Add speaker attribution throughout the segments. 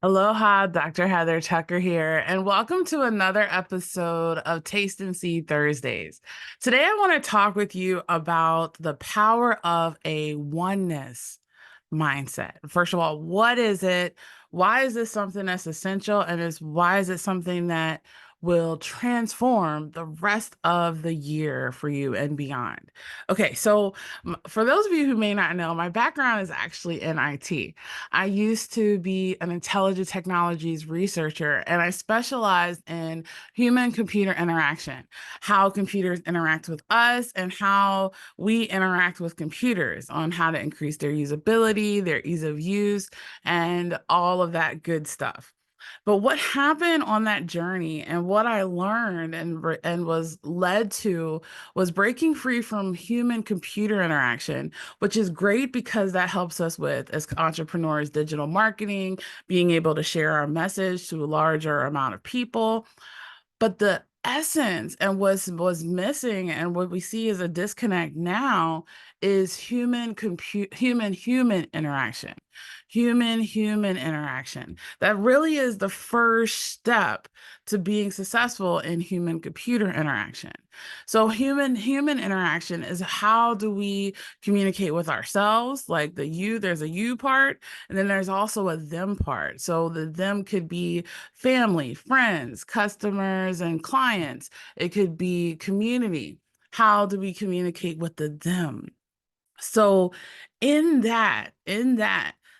Speaker 1: Aloha, Dr. Heather Tucker here, and welcome to another episode of Taste and See Thursdays. Today, I want to talk with you about the power of a oneness mindset. First of all, what is it? Why is this something that's essential? And why is it something that will transform the rest of the year for you and beyond? Okay, so for those of you who may not know, my background is actually in IT. I used to be an intelligent technologies researcher, and I specialized in human computer interaction, how computers interact with us, and how we interact with computers on how to increase their usability, their ease of use, and all of that good stuff. But what happened on that journey and what I learned and was led to was breaking free from human computer interaction, which is great because that helps us with, as entrepreneurs, digital marketing, being able to share our message to a larger amount of people. But the essence and was missing and what we see as a disconnect now is human interaction. Human interaction. That really is the first step to being successful in human computer interaction. So human interaction is, how do we communicate with ourselves? Like there's a you part, and then there's also a them part. So the them could be family, friends, customers, and clients. It could be community. How do we communicate with the them? So in that,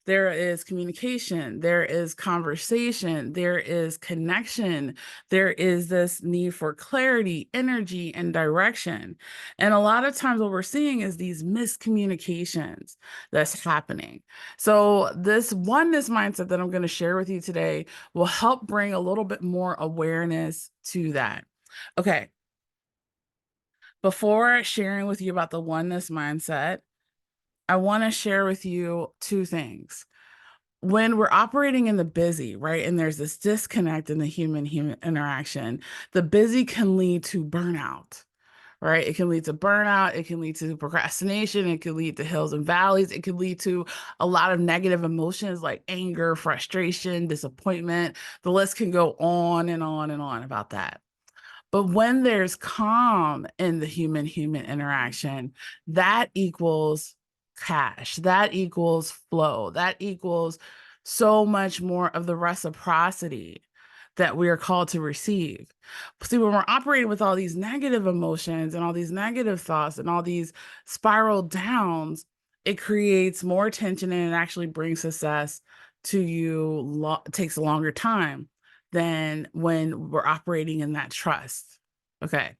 Speaker 1: there is communication, there is conversation, there is connection, there is this need for clarity, energy, and direction. And a lot of times what we're seeing is these miscommunications that's happening. So this oneness mindset that I'm going to share with you today will help bring a little bit more awareness to that. Okay, before sharing with you about the oneness mindset, I want to share with you two things. When we're operating in the busy, right, and there's this disconnect in the human interaction, the busy can lead to burnout, right? It can lead to burnout. It can lead to procrastination. It can lead to hills and valleys. It can lead to a lot of negative emotions like anger, frustration, disappointment. The list can go on and on and on about that. But when there's calm in the human interaction, that equals cash, that equals flow, that equals so much more of the reciprocity that we are called to receive. See, when we're operating with all these negative emotions and all these negative thoughts and all these spiral downs, it creates more tension and it actually brings success to you. It takes a longer time than when we're operating in that trust. Okay.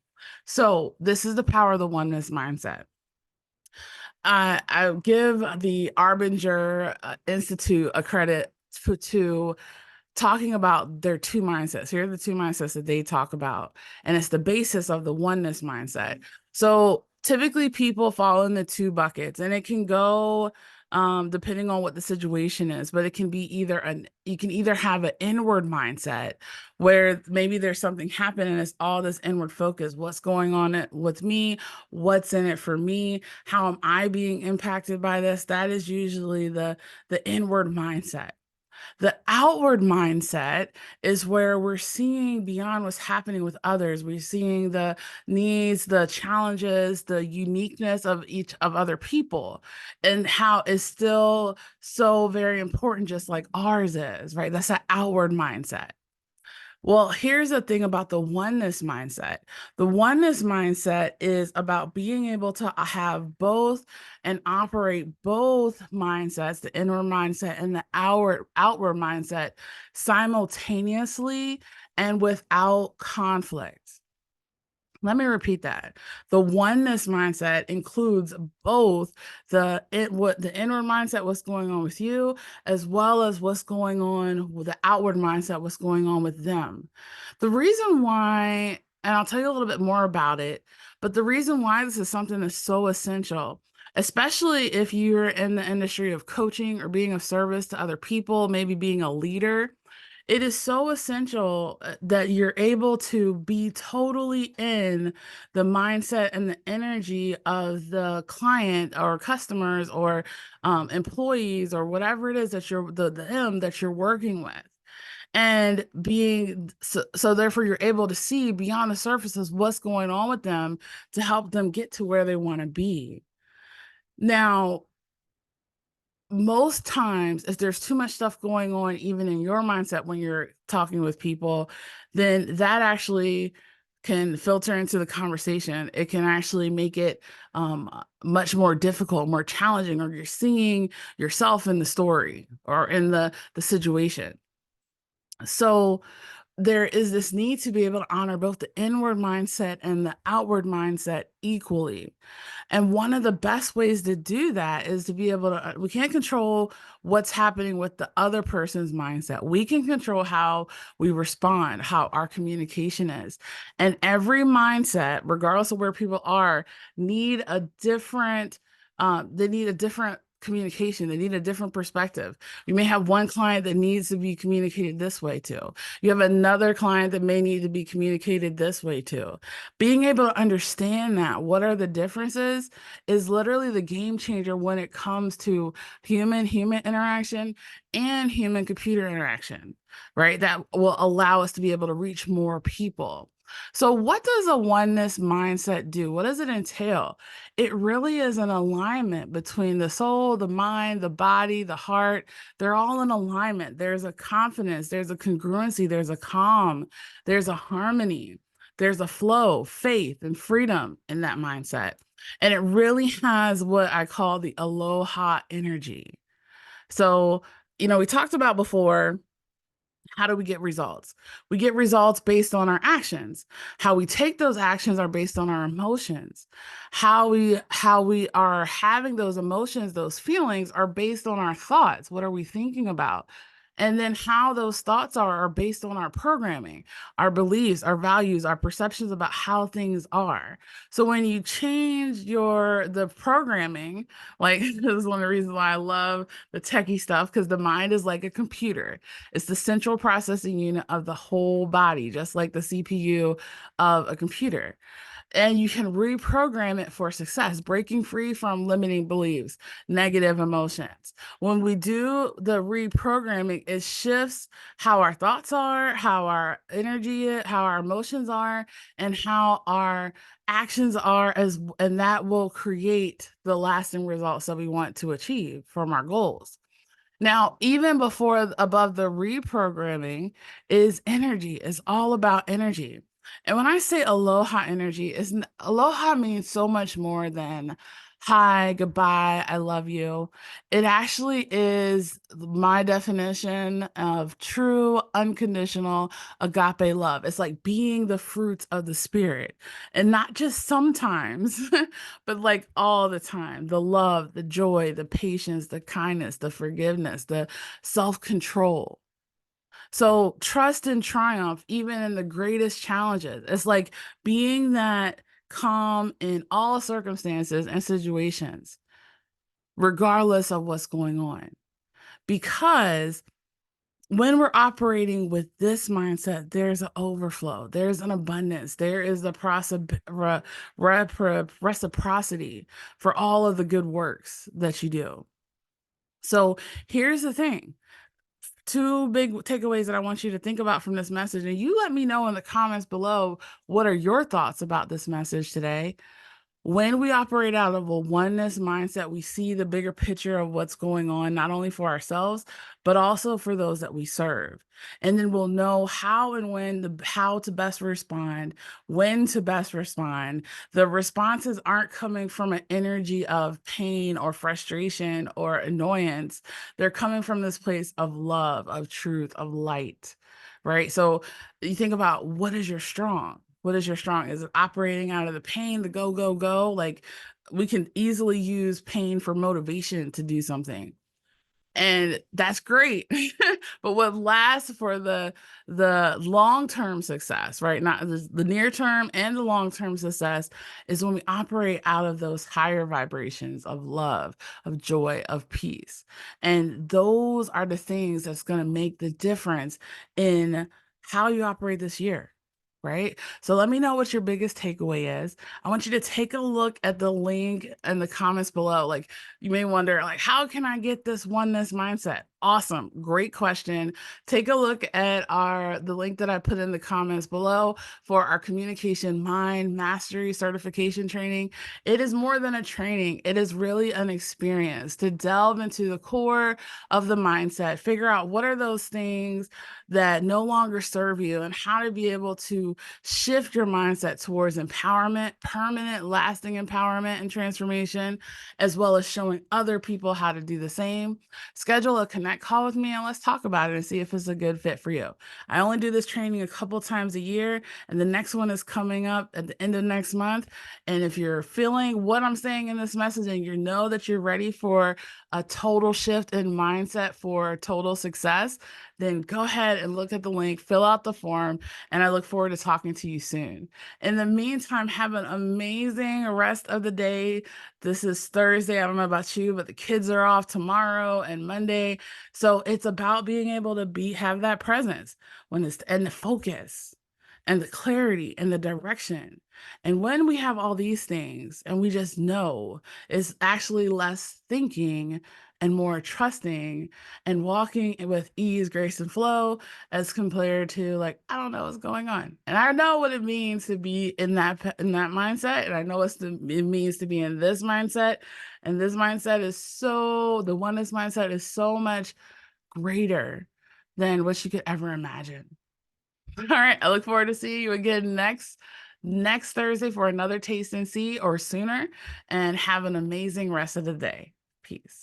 Speaker 1: So this is the power of the oneness mindset. I give the Arbinger Institute a credit to talking about their two mindsets. Here are the two mindsets that they talk about, and it's the basis of the oneness mindset. So typically people fall in the two buckets, and it can go depending on what the situation is, but it can be you can either have an inward mindset where maybe there's something happening and it's all this inward focus. What's going on with me? What's in it for me? How am I being impacted by this? That is usually the inward mindset. The outward mindset is where we're seeing beyond what's happening with others. We're seeing the needs, the challenges, the uniqueness of each of other people, and how it's still so very important, just like ours is, right? That's an outward mindset. Well, here's the thing about the oneness mindset. The oneness mindset is about being able to have both and operate both mindsets, the inward mindset and the outward mindset, simultaneously and without conflict. Let me repeat that. The oneness mindset includes both what the inward mindset, what's going on with you, as well as what's going on with the outward mindset, what's going on with them. The reason why, and I'll tell you a little bit more about it, but the reason why this is something that's so essential, especially if you're in the industry of coaching or being of service to other people, maybe being a leader, It is so essential that you're able to be totally in the mindset and the energy of the client or customers or employees or whatever it is that you're the them that you're working with. And being so therefore you're able to see beyond the surfaces what's going on with them to help them get to where they want to be. Now, most times if there's too much stuff going on even in your mindset when you're talking with people, then that actually can filter into the conversation. It can actually make it much more difficult, more challenging, or you're seeing yourself in the story or in the situation. So there is this need to be able to honor both the inward mindset and the outward mindset equally. And one of the best ways to do that is to be able to, we can't control what's happening with the other person's mindset. We can control how we respond, how our communication is. And every mindset, regardless of where people are, need a different, they need a different communication. They need a different perspective. You may have one client that needs to be communicated this way to. You have another client that may need to be communicated this way to. Being able to understand that, what are the differences, is literally the game changer when it comes to human interaction and human computer interaction, right? That will allow us to be able to reach more people. So, what does a oneness mindset do? What does it entail? It really is an alignment between the soul, the mind, the body, the heart. They're all in alignment. There's a confidence, there's a congruency, there's a calm, there's a harmony, there's a flow, faith, and freedom in that mindset. And it really has what I call the aloha energy. So, we talked about before, how do we get results? We get results based on our actions. How we take those actions are based on our emotions. How we are having those emotions, those feelings are based on our thoughts. What are we thinking about? And then how those thoughts are based on our programming, our beliefs, our values, our perceptions about how things are. So when you change the programming, like this is one of the reasons why I love the techie stuff, because the mind is like a computer. It's the central processing unit of the whole body, just like the CPU of a computer. And you can reprogram it for success, breaking free from limiting beliefs, negative emotions. When we do the reprogramming, it shifts how our thoughts are, how our energy is, how our emotions are, and how our actions are, and that will create the lasting results that we want to achieve from our goals. Now, even before above the reprogramming is energy. It's all about energy. And when I say aloha energy, aloha means so much more than hi, goodbye, I love you. It actually is my definition of true, unconditional agape love. It's like being the fruits of the spirit, and not just sometimes, but like all the time. The love, the joy, the patience, the kindness, the forgiveness, the self-control. So trust and triumph, even in the greatest challenges. It's like being that calm in all circumstances and situations, regardless of what's going on. Because when we're operating with this mindset, there's an overflow, there's an abundance, there is the reciprocity for all of the good works that you do. So here's the thing. Two big takeaways that I want you to think about from this message, and you let me know in the comments below, what are your thoughts about this message today? When we operate out of a oneness mindset, we see the bigger picture of what's going on, not only for ourselves, but also for those that we serve. And then we'll know how and how to best respond, when to best respond. The responses aren't coming from an energy of pain or frustration or annoyance. They're coming from this place of love, of truth, of light, right? So you think about, what is your strong? What is your strong? Is it operating out of the pain, the go, go, go? Like, we can easily use pain for motivation to do something. And that's great. But what lasts for the long-term success, right? Not the near term and the long-term success is when we operate out of those higher vibrations of love, of joy, of peace. And those are the things that's going to make the difference in how you operate this year. Right. So let me know what your biggest takeaway is. I want you to take a look at the link in the comments below. Like, you may wonder, like, how can I get this oneness mindset? Awesome. Great question. Take a look at the link that I put in the comments below for our communication mind mastery certification training. It is more than a training. It is really an experience to delve into the core of the mindset, figure out what are those things that no longer serve you and how to be able to shift your mindset towards empowerment, permanent, lasting empowerment and transformation, as well as showing other people how to do the same. Schedule a connect call with me and let's talk about it and see if it's a good fit for you. I only do this training a couple times a year, and the next one is coming up at the end of next month. And if you're feeling what I'm saying in this message and you know that you're ready for a total shift in mindset for total success, then go ahead and look at the link, fill out the form, and I look forward to talking to you soon. In the meantime, have an amazing rest of the day. This is Thursday. I don't know about you, but the kids are off tomorrow and Monday. So it's about being able to have that presence and the focus and the clarity and the direction. And when we have all these things and we just know, it's actually less thinking and more trusting and walking with ease, grace, and flow as compared to like, I don't know what's going on. And I know what it means to be in that mindset. And I know it means to be in this mindset. And this mindset the oneness mindset is so much greater than what you could ever imagine. All right. I look forward to seeing you again next Thursday for another taste and see or sooner. And have an amazing rest of the day. Peace.